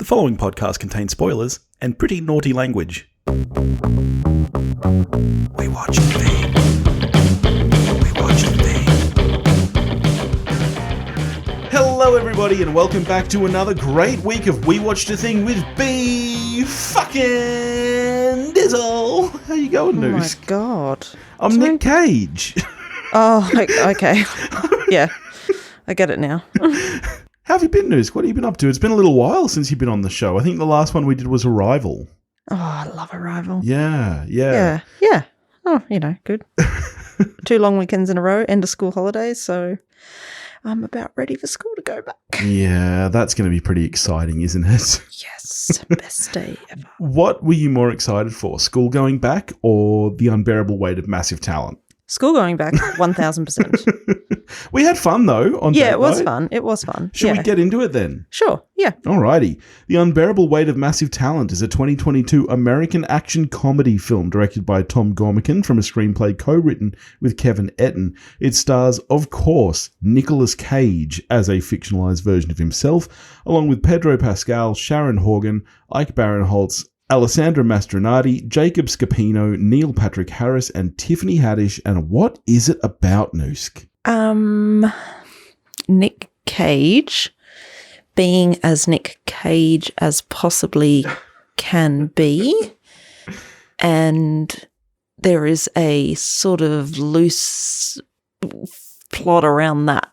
The following podcast contains spoilers and pretty naughty language. We watch the thing. We watch the thing. Hello everybody and welcome back to another great week of We Watched a Thing with B fucking Dizzle. How you going, Noose? Oh my god. I'm Nic Cage. Oh, okay. Yeah, I get it now. How have you been, Noose? What have you been up to? It's been a little while since you've been on the show. I think the last one we did was Arrival. Oh, I love Arrival. Yeah. Oh, good. 2 long weekends in a row, end of school holidays, so I'm about ready for school to go back. Yeah, that's going to be pretty exciting, isn't it? Yes, best day ever. What were you more excited for, school going back or the unbearable weight of massive talent? School going back, 1,000%. We had fun, though, on Yeah, that it was night. fun. It was fun. Should we get into it then? Sure, yeah. Alrighty. The Unbearable Weight of Massive Talent is a 2022 American action comedy film directed by Tom Gormican from a screenplay co-written with Kevin Etten. It stars, of course, Nicolas Cage as a fictionalized version of himself, along with Pedro Pascal, Sharon Horgan, Ike Barinholtz, Alessandra Mastronardi, Jacob Scipio, Neil Patrick Harris, and Tiffany Haddish. And what is it about, Noosk? Nic Cage being as Nic Cage as possibly can be, and there is a sort of loose plot around that.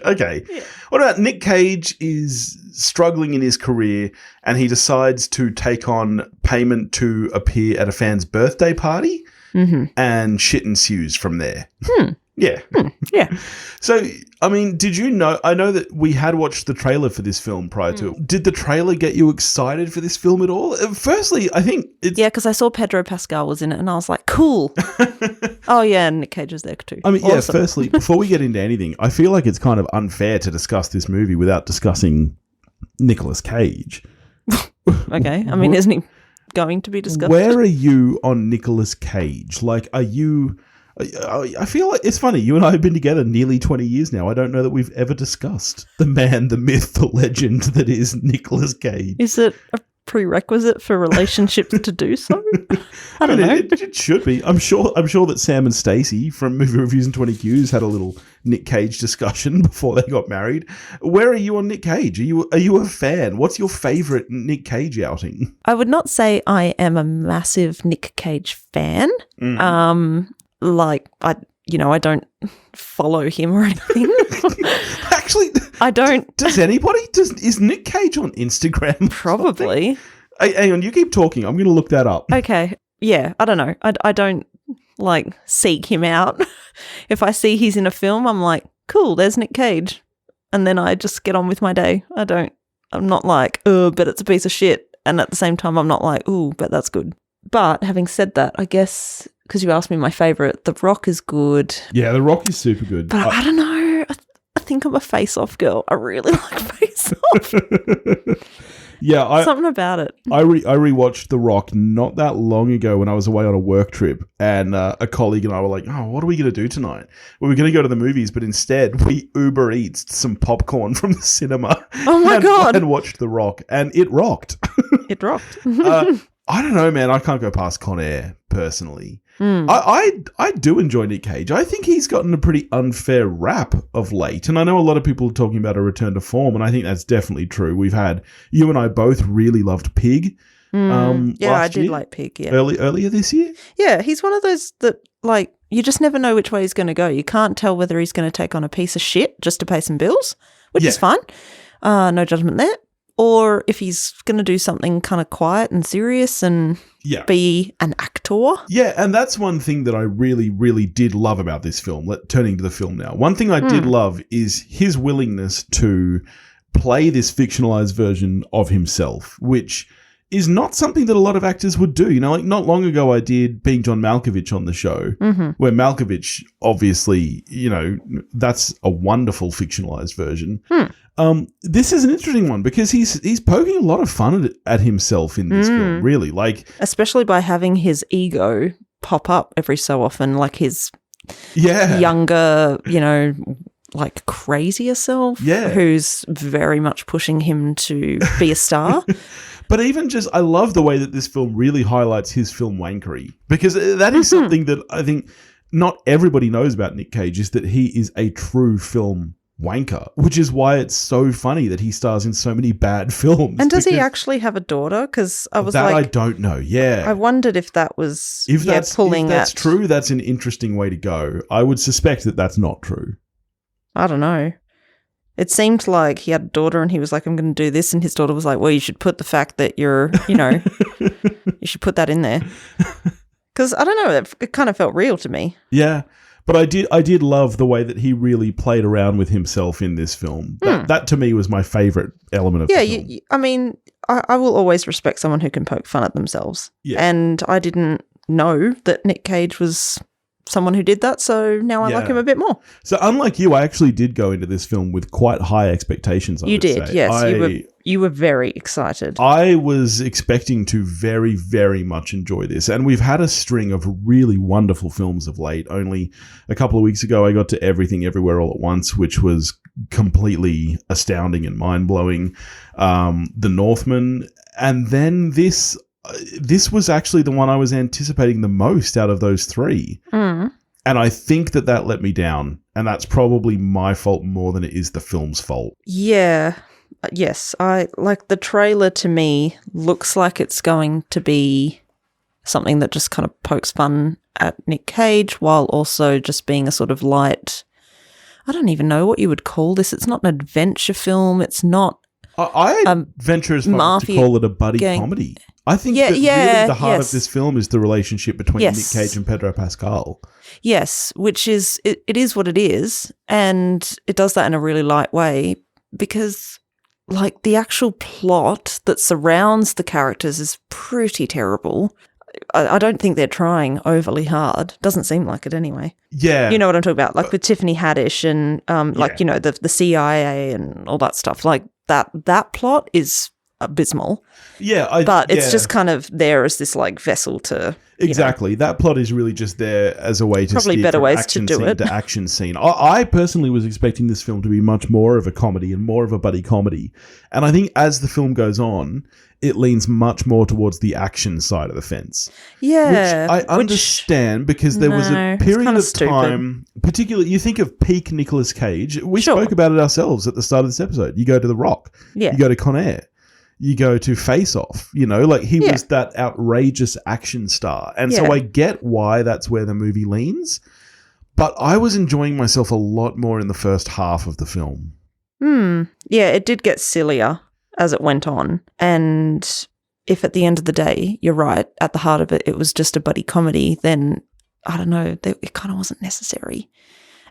Okay. Yeah. What about Nic Cage is struggling in his career and he decides to take on payment to appear at a fan's birthday party and shit ensues from there. Yeah. Yeah. So, I mean, did you know, I know that we had watched the trailer for this film prior to it. Did the trailer get you excited for this film at all? Firstly, I think it's... Yeah, because I saw Pedro Pascal was in it and I was like, cool. Oh, yeah, and Nic Cage was there too. I mean, awesome. Yeah, firstly, before we get into anything, I feel like it's kind of unfair to discuss this movie without discussing Nicolas Cage. Okay, I mean, isn't he going to be discussed? Where are you on Nicolas Cage? Like, are you... I feel like it's funny. You and I have been together nearly 20 years now. I don't know that we've ever discussed the man, the myth, the legend that is Nicolas Cage. Is it a prerequisite for relationships to do so? I don't know. It should be. I'm sure that Sam and Stacey from Movie Reviews and 20 Qs had a little Nic Cage discussion before they got married. Where are you on Nic Cage? Are you a fan? What's your favourite Nic Cage outing? I would not say I am a massive Nic Cage fan. Like, I don't follow him or anything. Actually, I don't. Does anybody? Is Nic Cage on Instagram? Probably. Hang on, you keep talking. I'm going to look that up. Okay. Yeah, I don't know. I don't, seek him out. If I see he's in a film, I'm like, cool, there's Nic Cage. And then I just get on with my day. I'm not like, oh, but it's a piece of shit. And at the same time, I'm not like, ooh, but that's good. But having said that, I guess... because you asked me my favourite, The Rock is good. Yeah, The Rock is super good. But I don't know. I think I'm a face-off girl. I really like face-off. Yeah, something about it. I rewatched The Rock not that long ago when I was away on a work trip, and a colleague and I were like, "Oh, what are we going to do tonight? We were going to go to the movies, but instead we Uber Eats some popcorn from the cinema. Oh my God! And watched The Rock, and it rocked. It rocked. I don't know, man. I can't go past Con Air, personally. I do enjoy Nic Cage. I think he's gotten a pretty unfair rap of late. And I know a lot of people are talking about a return to form, and I think that's definitely true. You and I both really loved Pig. Yeah, I did like Pig, yeah. Earlier this year? Yeah, he's one of those that, you just never know which way he's going to go. You can't tell whether he's going to take on a piece of shit just to pay some bills, which is fine. No judgment there. Or if he's going to do something kind of quiet and serious and be an actor. Yeah, and that's one thing that I really, really did love about this film. Turning to the film now. One thing I did love is his willingness to play this fictionalized version of himself, which is not something that a lot of actors would do. Not long ago I did Being John Malkovich on the show, where Malkovich, obviously, that's a wonderful fictionalized version. This is an interesting one because he's poking a lot of fun at himself in this film, really. Especially by having his ego pop up every so often, like his younger, like crazier self, Yeah. who's very much pushing him to be a star. But even just, I love the way that this film really highlights his film wankery, because that is something that I think not everybody knows about Nic Cage, is that he is a true film wanker, which is why it's so funny that he stars in so many bad films. And does he actually have a daughter? Because I was I don't know. Yeah. I wondered if that was If that's at... true, that's an interesting way to go. I would suspect that that's not true. I don't know. It seemed like he had a daughter and he was like, I'm going to do this. And his daughter was like, well, you should put the fact that you're, you should put that in there. Because, I don't know, it kind of felt real to me. Yeah. But I did love the way that he really played around with himself in this film. That to me was my favourite element of the film. I mean, I will always respect someone who can poke fun at themselves. Yeah. And I didn't know that Nic Cage was someone who did that, so now I like him a bit more. So unlike you, I actually did go into this film with quite high expectations. You did, yes. You were very excited. I was expecting to very, very much enjoy this, and we've had a string of really wonderful films of late. Only a couple of weeks ago, I got to Everything Everywhere All at Once, which was completely astounding and mind-blowing. The Northman, and then this was actually the one I was anticipating the most out of those three. And I think that let me down. And that's probably my fault more than it is the film's fault. Yeah. Yes. I like the trailer to me looks like it's going to be something that just kind of pokes fun at Nic Cage while also just being a sort of light, I don't even know what you would call this. It's not an adventure film. It's not. I venture as far as to call it a buddy comedy. I think that really the heart of this film is the relationship between Nic Cage and Pedro Pascal. Yes, which is, it is what it is, and it does that in a really light way because, like, the actual plot that surrounds the characters is pretty terrible. I don't think they're trying overly hard. Doesn't seem like it anyway. Yeah. You know what I'm talking about? Like with Tiffany Haddish and, the CIA and all that stuff. Like, that plot is abysmal. Yeah. But it's just kind of there as this like vessel to exactly. That plot is really just there as a way to probably steer better from ways action to do scene it. to action scene. I personally was expecting this film to be much more of a comedy and more of a buddy comedy. And I think as the film goes on, it leans much more towards the action side of the fence. Yeah. Which I understand because there was a period of time, particularly, you think of peak Nicolas Cage. We spoke about it ourselves at the start of this episode. You go to The Rock. Yeah. You go to Con Air. You go to Face Off. You know, like he was that outrageous action star. And so I get why that's where the movie leans. But I was enjoying myself a lot more in the first half of the film. Yeah, it did get sillier as it went on. And if at the end of the day, you're right, at the heart of it, it was just a buddy comedy, then I don't know, it kind of wasn't necessary.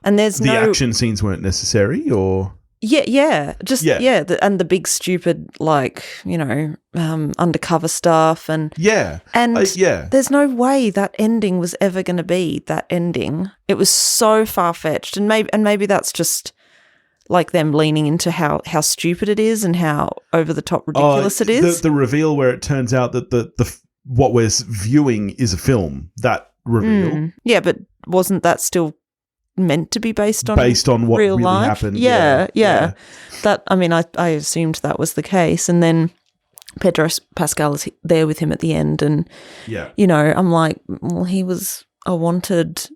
And there's the action scenes weren't necessary, or and the big stupid like undercover stuff and there's no way that ending was ever going to be that ending. It was so far fetched, and maybe that's just like them leaning into how stupid it is and how over the top ridiculous it is. The reveal where it turns out that the what we're viewing is a film. That reveal, but wasn't that still meant to be based on what real really life? happened? Yeah. That I assumed that was the case, and then Pedro Pascal is there with him at the end, and I'm like, well, he was a wanted.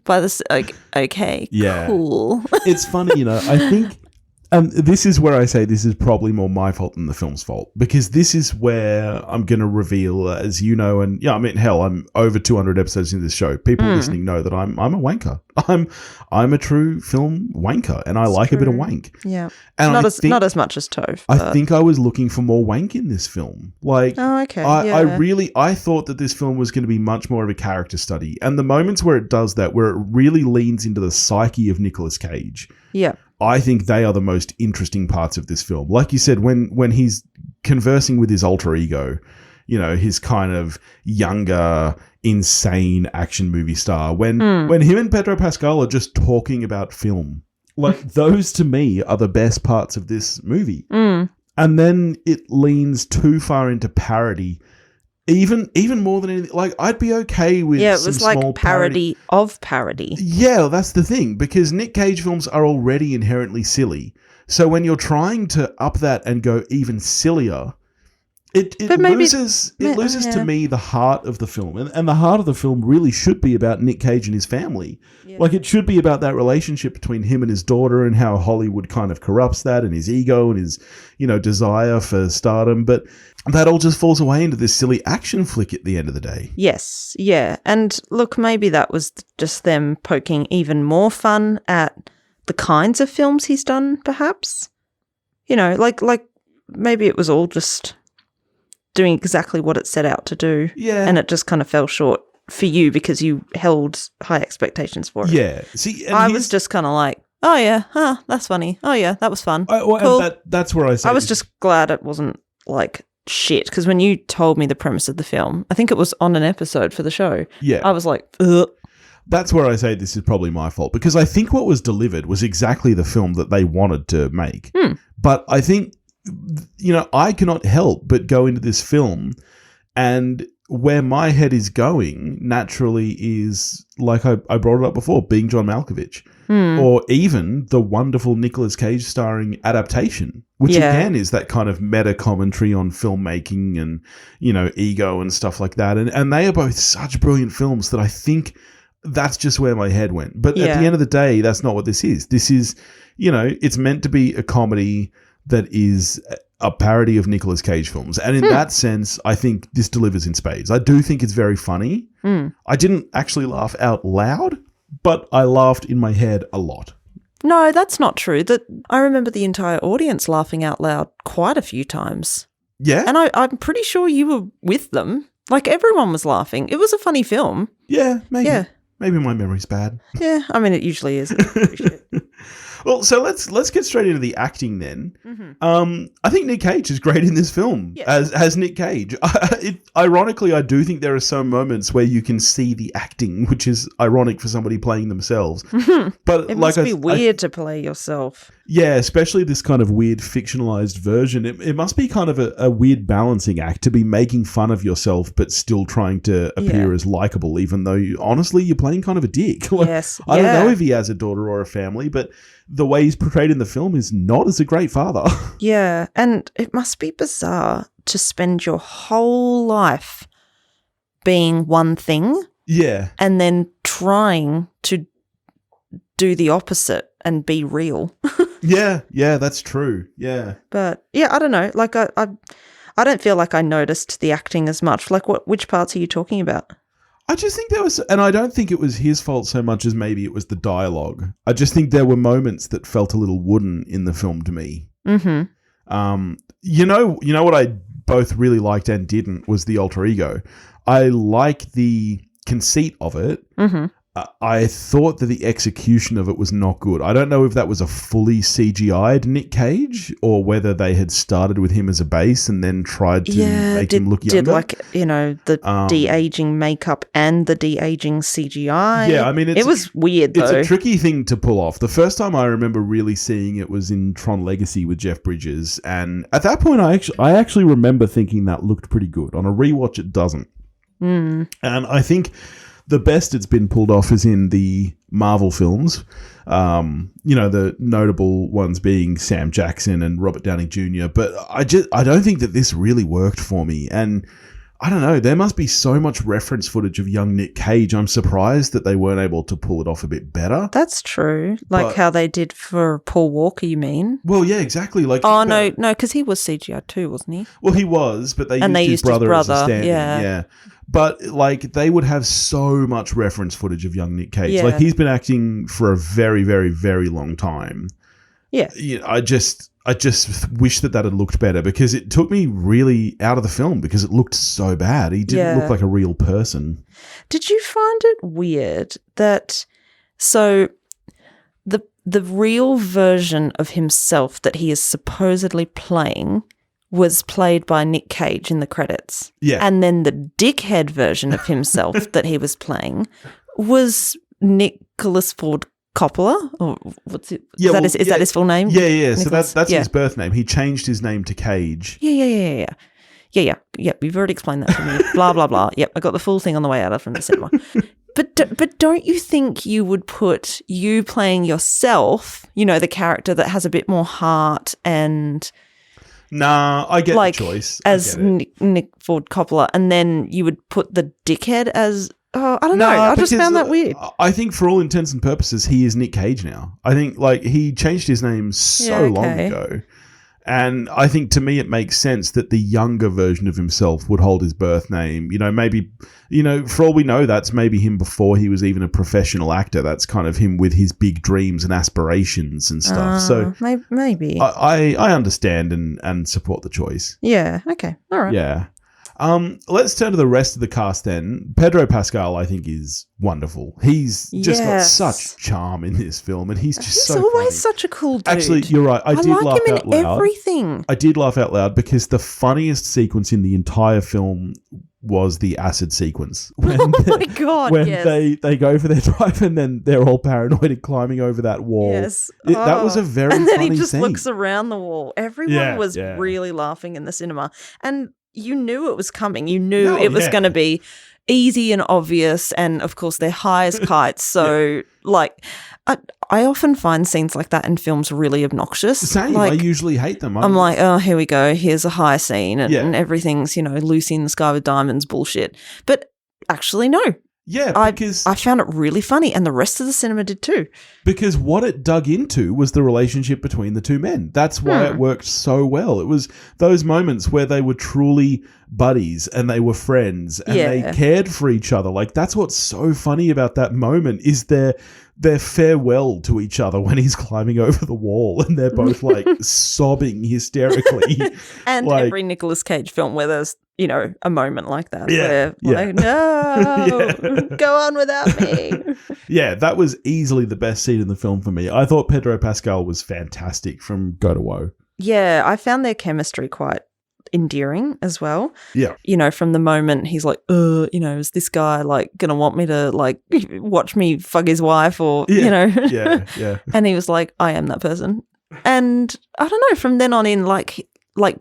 By this, okay, cool. It's funny, I think this is where I say this is probably more my fault than the film's fault, because this is where I'm going to reveal, as you know, and I'm over 200 episodes into this show. People listening know that I'm a wanker. I'm a true film wanker, and I like a bit of wank. Yeah, and not as much as Tove. I think I was looking for more wank in this film. Like, I thought that this film was going to be much more of a character study, and the moments where it does that, where it really leans into the psyche of Nicolas Cage. Yeah. I think they are the most interesting parts of this film. Like you said, when he's conversing with his alter ego, his kind of younger, insane action movie star, when him and Pedro Pascal are just talking about film, like those to me are the best parts of this movie. And then it leans too far into parody Even more than anything, like I'd be okay with Yeah, it some was like small parody of parody. Yeah, that's the thing, because Nic Cage films are already inherently silly. So when you're trying to up that and go even sillier, it loses to me the heart of the film. And the heart of the film really should be about Nic Cage and his family. Yeah. Like, it should be about that relationship between him and his daughter and how Hollywood kind of corrupts that and his ego and his, desire for stardom. But that all just falls away into this silly action flick at the end of the day. Yes, yeah. And look, maybe that was just them poking even more fun at the kinds of films he's done, perhaps. Like maybe it was all just doing exactly what it set out to do. Yeah. And it just kind of fell short for you because you held high expectations for it. Yeah. See, I was just kind of like, oh yeah, that's funny. Oh yeah, that was fun. Cool. That's where I say I was just glad it wasn't like shit, because when you told me the premise of the film, I think it was on an episode for the show. Yeah. I was like, ugh. That's where I say this is probably my fault, because I think what was delivered was exactly the film that they wanted to make. But I think, I cannot help but go into this film, and where my head is going naturally is, like I brought it up before, being John Malkovich, or even the wonderful Nicolas Cage starring adaptation, which again is that kind of meta commentary on filmmaking and, ego and stuff like that. And they are both such brilliant films that I think that's just where my head went. But at the end of the day, that's not what this is. This is, it's meant to be a comedy that is a parody of Nicolas Cage films. And in that sense, I think this delivers in spades. I do think it's very funny. I didn't actually laugh out loud, but I laughed in my head a lot. No, that's not true. I remember the entire audience laughing out loud quite a few times. Yeah? And I'm pretty sure you were with them. Like, everyone was laughing. It was a funny film. Yeah, maybe. Yeah. Maybe my memory's bad. Yeah, I mean, it usually is. Well, so let's get straight into the acting then. I think Nic Cage is great in this film as Nic Cage. Ironically, I do think there are some moments where you can see the acting, which is ironic for somebody playing themselves. But it must be weird to play yourself. Yeah, especially this kind of weird fictionalized version. It must be kind of a weird balancing act to be making fun of yourself but still trying to appear as likable, even though honestly you're playing kind of a dick. Yes. I don't know if he has a daughter or a family, but the way he's portrayed in the film is not as a great father. Yeah, and it must be bizarre to spend your whole life being one thing. Yeah. And then trying to do the opposite and be real. Yeah, that's true. Yeah. But yeah, I don't know. Like I don't feel like I noticed the acting as much. Like which parts are you talking about? I just think there was, and I don't think it was his fault so much as maybe it was the dialogue. I just think there were moments that felt a little wooden in the film to me. You know what I both really liked and didn't was the alter ego. I like the conceit of it. I thought that the execution of it was not good. I don't know if that was a fully CGI'd Nic Cage or whether they had started with him as a base and then tried to make him look younger. Did the de-aging makeup and the de-aging CGI. Yeah, I mean, it was weird though. It's a tricky thing to pull off. The first time I remember really seeing it was in Tron Legacy with Jeff Bridges, and at that point I actually remember thinking that looked pretty good. On a rewatch, it doesn't. And I think the best it's been pulled off is in the Marvel films. The notable ones being Sam Jackson and Robert Downey Jr. But I don't think that this really worked for me. And I don't know, there must be so much reference footage of young Nic Cage. I'm surprised that they weren't able to pull it off a bit better. That's true. Like how they did for Paul Walker, you mean? Well, yeah, exactly. Like, no, because he was CGI too, wasn't he? Well, he was, but they used his brother as a stand-in. Yeah. But, they would have so much reference footage of young Nic Cage. Yeah. Like, he's been acting for a very, very, very long time. Yeah. I just wish that had looked better, because it took me really out of the film because it looked so bad. He didn't look like a real person. Did you find it weird that the real version of himself that he is supposedly playing was played by Nic Cage in the credits. Yeah. And then the dickhead version of himself that he was playing was Nicholas Ford Coppola? Or what's it? Is that his full name? Yeah. Nicholas? So that's his birth name. He changed his name to Cage. Yeah. Yeah. You've already explained that to me. Blah, blah, blah. Yep, I got the full thing on the way out from the cinema. But don't you think you would put you playing yourself, the character that has a bit more heart and... Nah, I get the choice. As Nick Ford Coppola, and then you would put the dickhead as... Oh, I don't know. I just found that weird. I think for all intents and purposes, he is Nic Cage now. I think he changed his name so long ago. And I think to me it makes sense that the younger version of himself would hold his birth name. Maybe, for all we know, that's maybe him before he was even a professional actor. That's kind of him with his big dreams and aspirations and stuff. So maybe. I understand and support the choice. Yeah. Okay. All right. Yeah. Let's turn to the rest of the cast then. Pedro Pascal, I think, is wonderful. He's just got such charm in this film, and he's so always funny. Such a cool dude. Actually, you're right. I did like laugh him out in loud. everything. I did laugh out loud because the funniest sequence in the entire film was the acid sequence. When my God, when they go for their drive and then they're all paranoid and climbing over that wall. Yes. That was a very funny scene. And then he just looks around the wall. Everyone was really laughing in the cinema. And you knew it was coming. You knew it was going to be easy and obvious. And, of course, they're high as kites. So, I often find scenes like that in films really obnoxious. Same. I usually hate them. I'm like, oh, here we go. Here's a high scene and everything's, Lucy in the Sky with Diamonds bullshit. But actually, no. Yeah, because I found it really funny, and the rest of the cinema did too. Because what it dug into was the relationship between the two men. That's why it worked so well. It was those moments where they were truly buddies and they were friends and they cared for each other. That's what's so funny about that moment is their farewell to each other when he's climbing over the wall and they're both sobbing hysterically. And every Nicolas Cage film where there's a moment like that where no, go on without me. Yeah, that was easily the best scene in the film for me. I thought Pedro Pascal was fantastic from go to woe. Yeah, I found their chemistry quite endearing as well. Yeah. From the moment he's like, is this guy gonna want me to watch me fuck his wife or Yeah. And he was like, I am that person. And I don't know, from then on in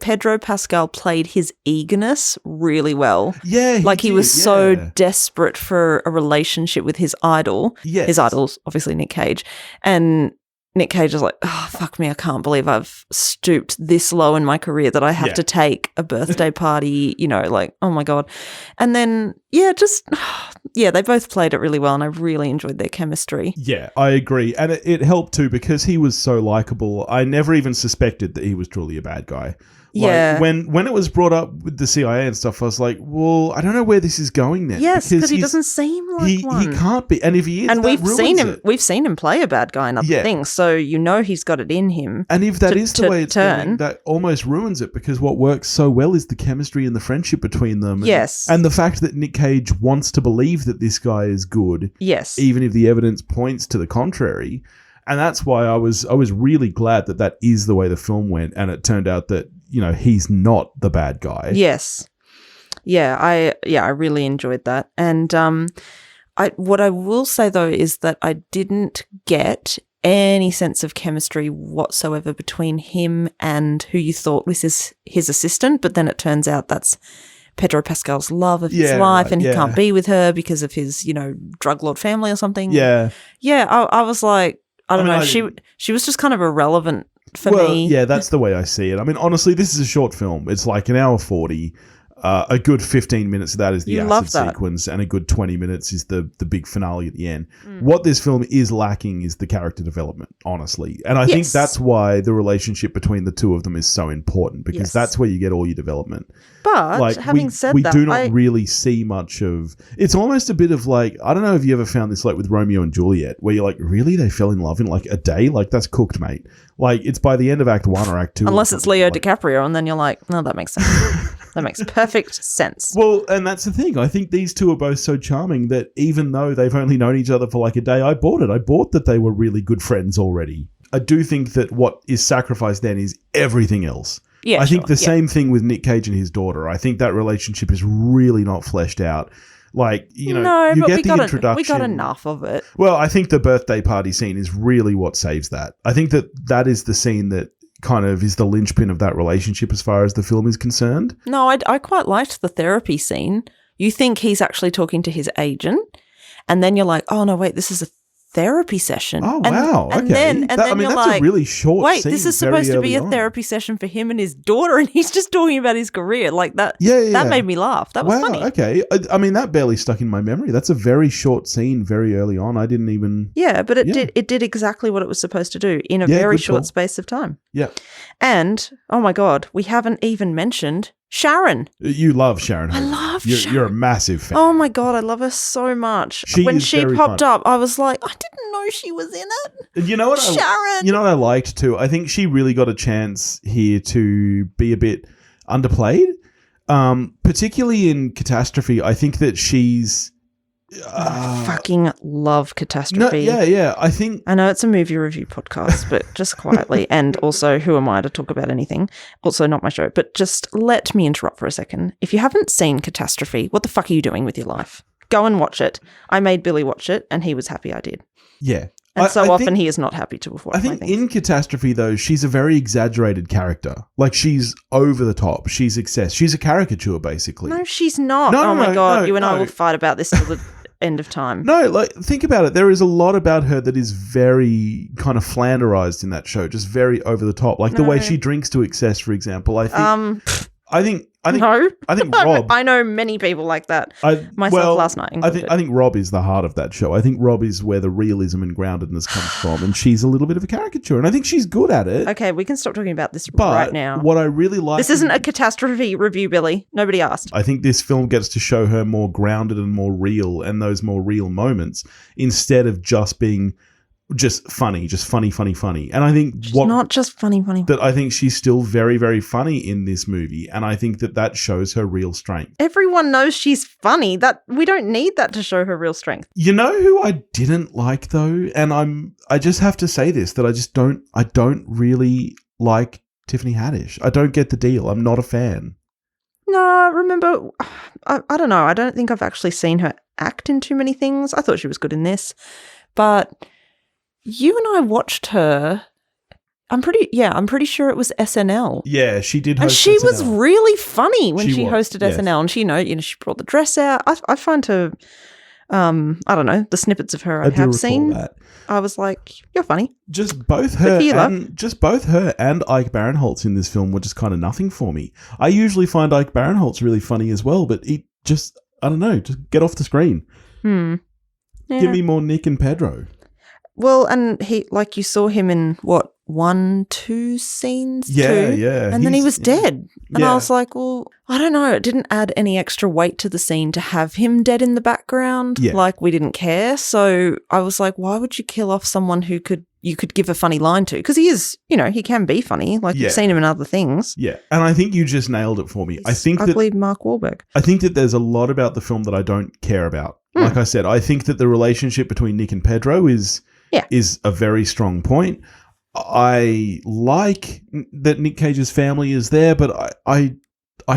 Pedro Pascal played his eagerness really well. Yeah. He was so desperate for a relationship with his idol. Yes. His idol's obviously Nic Cage. And Nic Cage is like, oh, fuck me, I can't believe I've stooped this low in my career that I have to take a birthday party, oh my God. And then, they both played it really well and I really enjoyed their chemistry. Yeah, I agree. And it helped too because he was so likable. I never even suspected that he was truly a bad guy. When it was brought up with the CIA and stuff, I was like, well, I don't know where this is going then. Yes, because he doesn't seem like one. He can't be. And if he is, and we've seen him play a bad guy in other things, so he's got it in him. And if that is the way it's going, that almost ruins it because what works so well is the chemistry and the friendship between them. Yes. And the fact that Nic Cage wants to believe that this guy is good. Yes. Even if the evidence points to the contrary. And that's why I was really glad that is the way the film went. And it turned out that, he's not the bad guy. Yes. Yeah, I really enjoyed that. And what I will say, though, is that I didn't get any sense of chemistry whatsoever between him and who you thought was his assistant. But then it turns out that's Pedro Pascal's love of his life and he can't be with her because of his, drug lord family or something. Yeah. Yeah, I was like, I don't know. She was just kind of irrelevant for me. Yeah, that's the way I see it. I mean, honestly, this is a short film. It's like an hour 40. A good 15 minutes of that is the acid sequence, and a good 20 minutes is the big finale at the end. What this film is lacking is the character development, honestly. And I think that's why the relationship between the two of them is so important, because that's where you get all your development. But having said we that, do not really see much of... It's almost a bit of I don't know if you ever found this with Romeo and Juliet, where you're like, really? They fell in love in a day? That's cooked, mate. It's by the end of Act 1 or Act 2. Unless it's Leo DiCaprio, and then you're like, no, that makes sense. That makes perfect sense. Well, and that's the thing. I think these two are both so charming that even though they've only known each other for a day, I bought it. I bought that they were really good friends already. I do think that what is sacrificed then is everything else. Yeah, I think the same thing with Nic Cage and his daughter. I think that relationship is really not fleshed out. You get the introduction. We got enough of it. Well, I think the birthday party scene is really what saves that. I think that is the scene that kind of is the linchpin of that relationship as far as the film is concerned. No, I quite liked the therapy scene. You think he's actually talking to his agent, and then you're like, oh, no, wait, this is a therapy session. Oh, wow. And okay. then you're that's like, a really short wait, scene this is very supposed to be a early on. therapy session for him and his daughter, and he's just talking about his career. Like that. Yeah. That made me laugh. That was Wow, funny. okay. I mean, that barely stuck in my memory. That's a very short scene very early on. I didn't even... Yeah, but it did exactly what it was supposed to do in a very good short call. space of time. Yeah. And, oh my God, we haven't even mentioned Sharon. You love Sharon I Horgan. love Sharon. You're a massive fan. Oh my God, I love her so much. When is she very popped fun. up, I was like, I didn't know she was in it. And you know what? Sharon. You know what I liked too? I think she really got a chance here to be a bit underplayed. Particularly in Catastrophe, I think that she's... I fucking love Catastrophe. Yeah. I think... I know it's a movie review podcast, but just quietly. And also, who am I to talk about anything? Also, not my show. But just let me interrupt for a second. If you haven't seen Catastrophe, what the fuck are you doing with your life? Go and watch it. I made Billy watch it, and he was happy I did. Yeah. And I often think, he is not happy to have watched I think in Catastrophe, though, she's a very exaggerated character. Like, she's over the top. She's excess. She's a caricature, basically. No, she's not. No, oh my no, God. no, You and I no. will fight about this till the end of time. No, like, think about it. There is a lot about her that is very kind of flanderized in that show. Just very over the top. Like, the way she drinks to excess, for example. I think No. I think Rob... I know many people like that. Myself last night. I think Rob is the heart of that show. I think Rob is where the realism and groundedness comes from, and she's a little bit of a caricature, and I think she's good at it. Okay, we can stop talking about this But right now. what I really like... This isn't a Catastrophe review, Billy. Nobody asked. I think this film gets to show her more grounded and more real, and those more real moments, instead of just being just funny. And I think She's not just funny. that I think she's still very, very funny in this movie, and I think that shows her real strength. Everyone knows she's funny. That we don't need that to show her real strength. You know who I didn't like though, and I just have to say this, that I don't really like Tiffany Haddish. I don't get the deal. I'm not a fan. No, remember, I don't know. I don't think I've actually seen her act in too many things. I thought she was good in this, but you and I watched her. I'm pretty sure it was SNL. Yeah, she did host and she SNL. was really funny when she was, hosted yes. SNL, and she brought the dress out. I find her, I don't know, the snippets of her I have seen. That. I was like, you're funny. Just both her and Ike Barinholtz in this film were just kind of nothing for me. I usually find Ike Barinholtz really funny as well, but he just, I don't know, just get off the screen. Yeah. Give me more Nick and Pedro. Well, and he, like, you saw him in, 1-2 scenes? Yeah, two, yeah. And then he was dead. And Yeah. I was like, well, I don't know. It didn't add any extra weight to the scene to have him dead in the background. Yeah. Like, we didn't care. So I was like, why would you kill off someone who you could give a funny line to? Because he is, he can be funny. Like, Yeah. you've seen him in other things. Yeah, and I think you just nailed it for me. I think ugly Mark Wahlberg. I think that there's a lot about the film that I don't care about. Like I said, I think that the relationship between Nick and Pedro is a very strong point. I like that Nic Cage's family is there, but I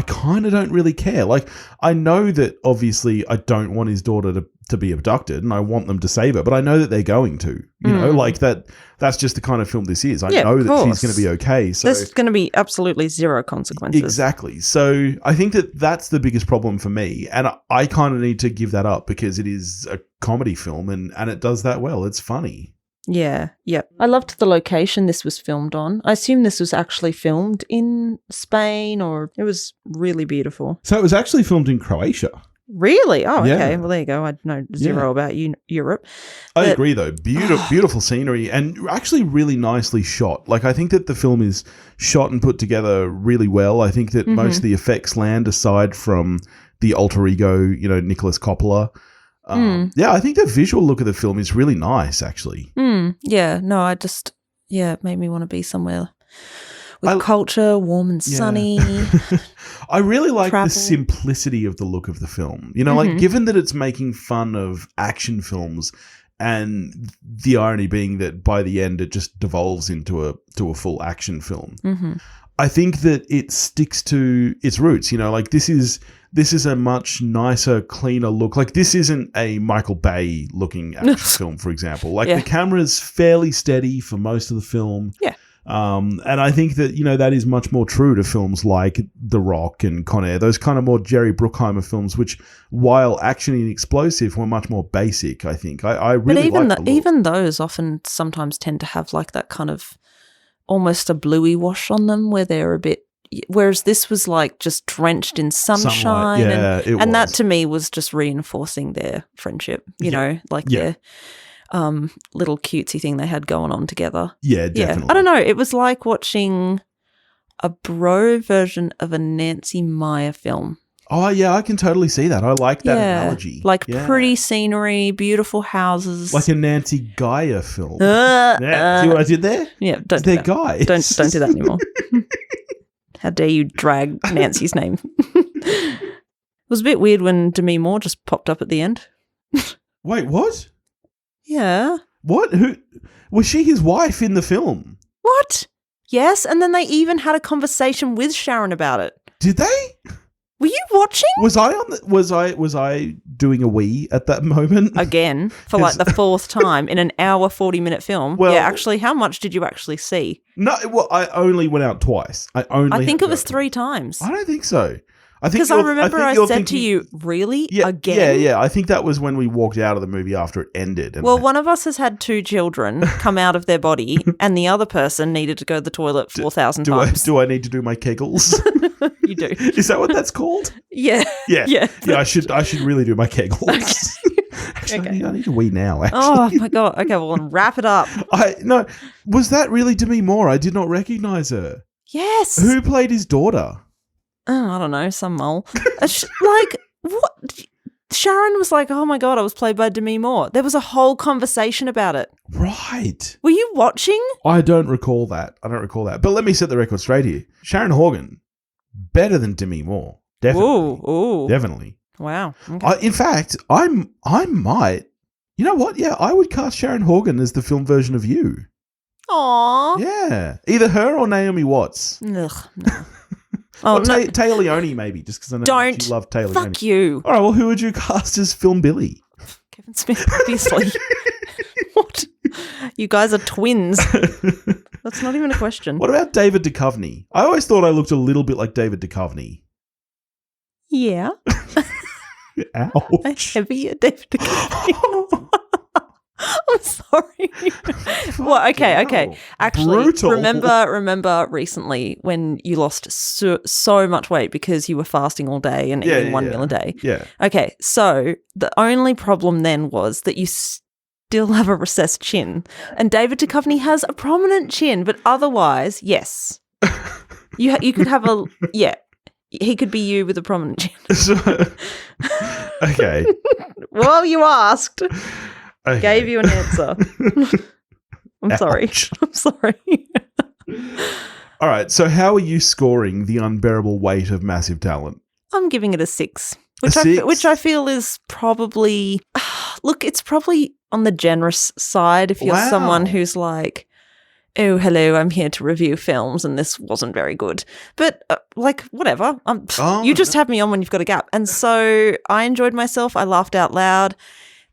kind of don't really care. Like, I know that obviously I don't want his daughter to be abducted, and I want them to save her, but I know that they're going to. You know, like that's just the kind of film this is. I know that she's going to be okay. So there's going to be absolutely zero consequences. Exactly. So I think that that's the biggest problem for me, and I kind of need to give that up because it is a comedy film, and it does that well. It's funny. Yeah, yep. I loved the location this was filmed on. I assume this was actually filmed in Spain, or it was really beautiful. So it was actually filmed in Croatia. Really? Oh, Yeah. okay. Well, there you go. I know zero about Europe. I agree, though. Beautiful scenery, and actually really nicely shot. Like, I think that the film is shot and put together really well. I think that most of the effects land, aside from the alter ego, Nicolas Coppola. Yeah, I think the visual look of the film is really nice, actually. Yeah, no, it made me want to be somewhere with culture, warm and sunny. I really like Travel. the simplicity of the look of the film. Like, given that it's making fun of action films, and the irony being that by the end it just devolves into a full action film. I think that it sticks to its roots. Like, this is a much nicer, cleaner look. Like, this isn't a Michael Bay looking action film, for example. Like, the camera's fairly steady for most of the film. Yeah. And I think that, that is much more true to films like The Rock and Con Air, those kind of more Jerry Bruckheimer films, which, while actiony and explosive, were much more basic, I think. I really like the look. Even those often sometimes tend to have like that kind of almost a bluey wash on them where they're a bit, whereas this was like just drenched in sunshine. Sunlight. Yeah, and that to me was just reinforcing their friendship, their little cutesy thing they had going on together. Yeah, definitely. I don't know. It was like watching a bro version of a Nancy Meyer film. Oh, yeah, I can totally see that. I like that analogy. Like pretty scenery, beautiful houses. Like a Nancy Geyer film. See what I did there? Yeah, don't do They're that. guys. Don't do that anymore. How dare you drag Nancy's name? It was a bit weird when Demi Moore just popped up at the end. Wait, what? Yeah. What? Who was she? His wife in the film? What? Yes, and then they even had a conversation with Sharon about it. Did they? Were you watching? Was I doing a wee at that moment? Again, for like the fourth time in an hour 40-minute film. Well, yeah, actually, how much did you actually see? No, well, I only went out twice. I think it was 3 times. I don't think so. Because I remember I said to you, really? Yeah, Again? Yeah. I think that was when we walked out of the movie after it ended. Well, one of us has had 2 children come out of their body and the other person needed to go to the toilet 4,000 times. Do I need to do my Kegels? You do. Is that what that's called? Yeah. Yeah, I should really do my Kegels. Actually, I need to wee now, actually. Oh, my God. Okay, well, then wrap it up. No, was that really Demi Moore? I did not recognize her. Yes. Who played his daughter? Oh, I don't know, some mole. Like, what? Sharon was like, oh my God, I was played by Demi Moore. There was a whole conversation about it. Right. Were you watching? I don't recall that. But let me set the record straight here. Sharon Horgan, better than Demi Moore. Definitely. Ooh. Definitely. Wow. Okay. In fact, I might. You know what? Yeah, I would cast Sharon Horgan as the film version of you. Aww. Yeah. Either her or Naomi Watts. Ugh, no. Oh, no. Taylor Leone, maybe, just because I know you love Taylor Leone. Fuck you. All right, well, who would you cast as Film Billy? Kevin Smith, obviously. What? You guys are twins. That's not even a question. What about David Duchovny? I always thought I looked a little bit like David Duchovny. Yeah. Ouch. A heavier David Duchovny. I'm sorry. Well, okay. Actually, brutal. remember recently when you lost so much weight because you were fasting all day and eating one meal a day. Yeah. Okay, so the only problem then was that you still have a recessed chin, and David Duchovny has a prominent chin, but otherwise, yes, you could have a he could be you with a prominent chin. Okay. Well, you asked. Okay. Gave you an answer. I'm sorry. I'm sorry. All right. So how are you scoring the unbearable weight of massive talent? I'm giving it a 6. Which I feel is probably, look, it's probably on the generous side if you're someone who's like, oh, hello, I'm here to review films and this wasn't very good. But whatever. You just have me on when you've got a gap. And so I enjoyed myself. I laughed out loud.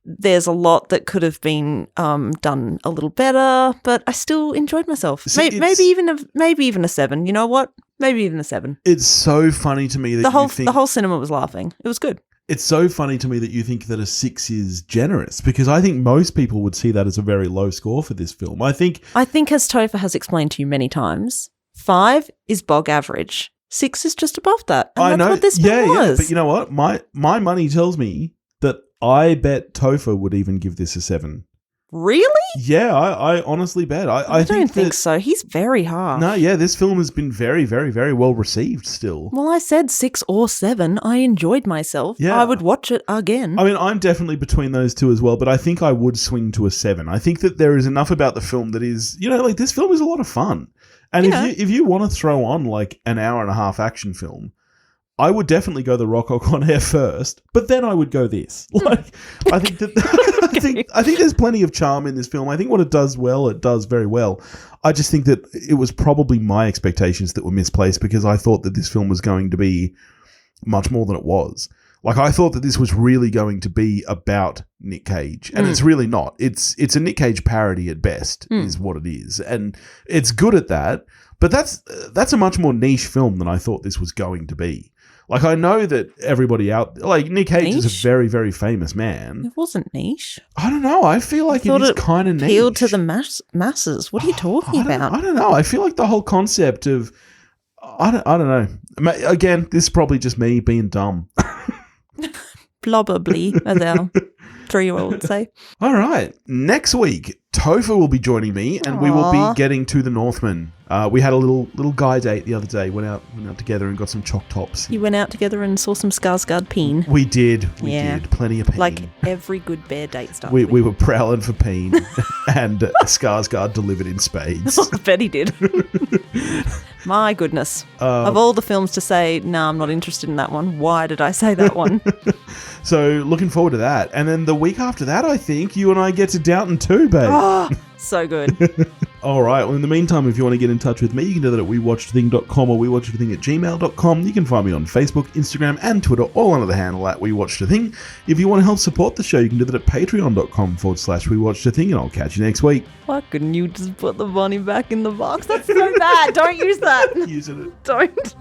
There's a lot that could have been done a little better, but I still enjoyed myself. Maybe even a 7. You know what? Maybe even a 7. It's so funny to me that the whole cinema was laughing. It was good. It's so funny to me that you think that a 6 is generous, because I think most people would see that as a very low score for this film. I think as Topher has explained to you many times, 5 is bog average. 6 is just above that. And that's what this film was. Yeah, but you know what? My money tells me that I bet Topher would even give this a 7. Really? Yeah, I honestly bet. I don't think so. He's very harsh. No, yeah, this film has been very, very, very well received still. Well, I said 6 or 7. I enjoyed myself. Yeah. I would watch it again. I mean, I'm definitely between those two as well, but I think I would swing to a 7. I think that there is enough about the film that is, this film is a lot of fun. And if you want to throw on like an hour and a half action film, I would definitely go The Rock or Con Air first, but then I would go this. I think that I think there's plenty of charm in this film. I think what it does well, it does very well. I just think that it was probably my expectations that were misplaced, because I thought that this film was going to be much more than it was. Like, I thought that this was really going to be about Nic Cage, and it's really not. It's a Nic Cage parody at best, is what it is, and it's good at that. But that's a much more niche film than I thought this was going to be. Like, I know that everybody out, like, Nic Cage is a very, very famous man. It wasn't niche. I don't know. I feel like it is kind of niche. Appealed to the masses. What are you talking about? I don't know. I feel like the whole concept of, I don't know. Again, this is probably just me being dumb. Probably, as our 3-year-old would say. All right. Next week, Topher will be joining me, and we will be getting to The Northman. We had a little guy date the other day. Went out together and got some choc tops. You went out together and saw some Skarsgård peen. We did. We did. Plenty of peen. Like every good bear date stuff. We were prowling for peen, and Skarsgård delivered in spades. I bet he did. My goodness. Of all the films to say, no, I'm not interested in that one, why did I say that one? So looking forward to that. And then the week after that, I think, you and I get to Downton too, babe. Oh, so good. All right. Well, in the meantime, if you want to get in touch with me, you can do that at wewatchedathing.com or wewatchedathing@gmail.com. You can find me on Facebook, Instagram, and Twitter, all under the handle at WeWatchedAthing. If you want to help support the show, you can do that at patreon.com/WeWatchedAthing, and I'll catch you next week. Why couldn't you just put the bunny back in the box? That's so bad. Don't use that. Using it. Don't.